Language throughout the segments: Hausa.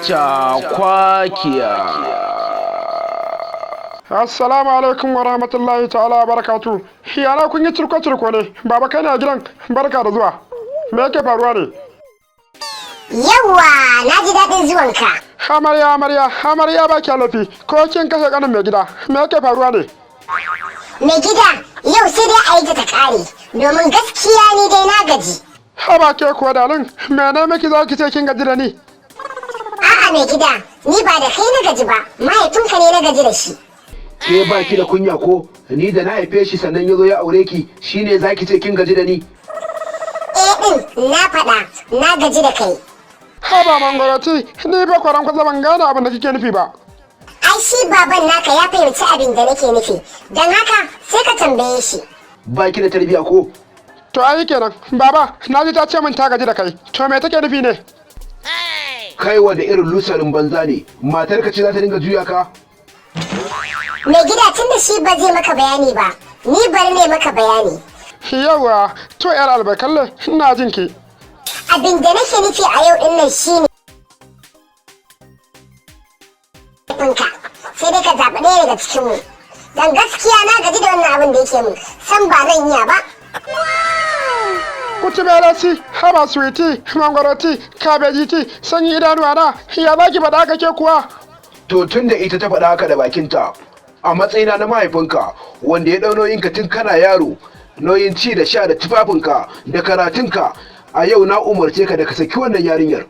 Cakwakiya. Assalamu alaikum wa rahmatullahi ta'ala wa barakatu. Yana kun yi turko ne, baba kai na gidan, barka da zuwa. Me yake faruwa ne? Yawwa, na ji daɗin zuwanka. Amarya ba ki lafi, ko kin kashe kanin mai gida, me yake faruwa ne? Mai gida, yau sai dai a yi ta ƙare, domin gaskiya ni dai na gaji. Haba ke kuwa dalin, mene miki za ki ce kin gaji da ni? A'a mai gida, ni ba da kai na gaji ba, mahaifinka ne na gaji da shi. Ke ba ki da kunya ko? Ni da na haife shi sannan ya zo ya aure ki, shine za ki ce kin gaji da ni? Ɗin, na faɗa, na gaji da kai. Haba mangwarati, ni ba kwaran kwaza ban gane abin da kike nufi ba. Ai shi baban naka ya fahimci abin da nake nufi, don haka sai ka tambaye shi. Ba ki da tarbiya ko? To ai kenan, baba, na ji ta ce min ta gaji da kai, to me take nufi ne? Kai wa da irin lusarin banza ne, matar ka ce za ta dinga juya ka? Mai gida tun da shi ba zai maka bayani ba, ni bari ne maka bayani. Yawa, to yar albakalle, ina jin ki. Abin da nake nufi a yau din nan shine ɗinka, sai dai ka zaɓi ɗaya daga cikinmu. Don gaskiya na gaji da wannan abin da yake min, san ba zan iya ba. Kuci melasi, haba suwiti, mangwaroti, kabejiti, sanyi idanuwa na, ya za ki faɗa haka ke kuwa? To tun da ita ta faɗa haka da bakinta, a matsayina na mahaifinka wanda ya ɗau nauyinka tun kana yaro, nauyin ci da sha da tufafinka da karatunka, a yau na umarce ka da ka saki wannan yarinyar.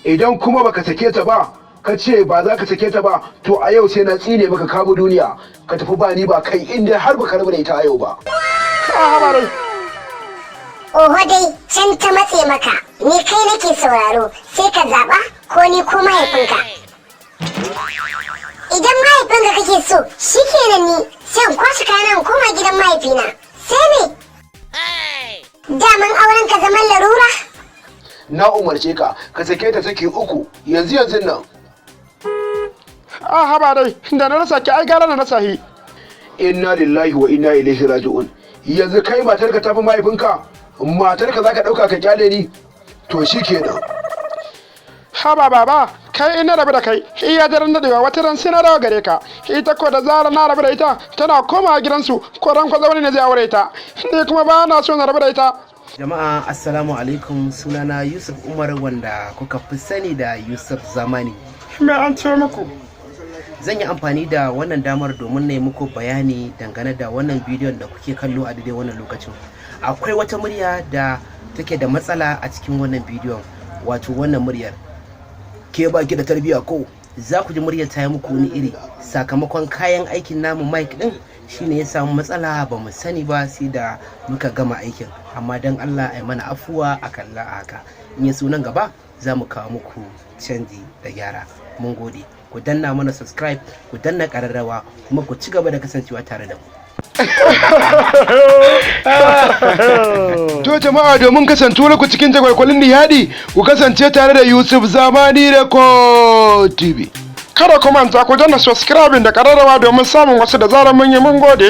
Idan kuma baka sake ta ba, ka ce ba za ka sake ta ba, to a yau sai na tsine maka kabu duniya, ka tafi ba ni ba kai inda har baka rabu da ita a yau ba. Oho dai can ta matse maka, ni kai nake sauraro, sai ka zaɓa ko ni ko mahaifinka. Idan mahaifinka kake so, shi kenan ni sai in kwashi kayan in koma gidan mahaifina. Sai me? Daman auren ka zaman larura? Na umarce ka, ka sake ta saki 3 yanzu nan. Haba dai, da na rasa ki ai gara na rasa hi. Inna lillahi wa inna ilaihi raji'un. Yanzu kai matarka tafi mahaifinka? Matarka zaka dauka ka kyale ni? To shikenan. Haba baba, kai ina rabu da kai, iya daren dadewa wata ran sai na dawo gare ka. Ita ko da zara na rabu da ita, tana komawa gidansu, ko ran kwaza wani ne zai aure ta. Ni kuma ba na so na rabu da ita. Jama'a assalamu alaikum, sunana Yusuf Umar wanda kuka fi sani da Yusuf Zamani. Me an ce muku? Zan yi amfani da wannan damar domin na yi muku bayani dangane da wannan bidiyon da kuke kallo a daidai wannan lokacin. Akwai wata murya da take da matsala a cikin wannan bidiyon, wato wannan muryar. Ke baki da tarbiya ko? Za ku ji muryar ta yi muku wani iri sakamakon kayan aikin namu mic din shine ya samu matsala, ba mu sani ba sai da muka gama aikin, amma dan Allah ai mana afuwa a kalla haka. In ya sunan gaba za mu kawo muku canji da gyara. Mun gode. Ku danna mana subscribe, ku danna ƙararrawa, kuma ku ci gaba da kasancewa tare da mu. To jama'a, domin kasantuwar ku cikin jagwalkwalin nishadi, ku kasance tare da Yusuf Zamani Record TV. Kada ku manta ku danna subscribing da ƙararrawa domin samun wasu da zarar mun yi mun gode.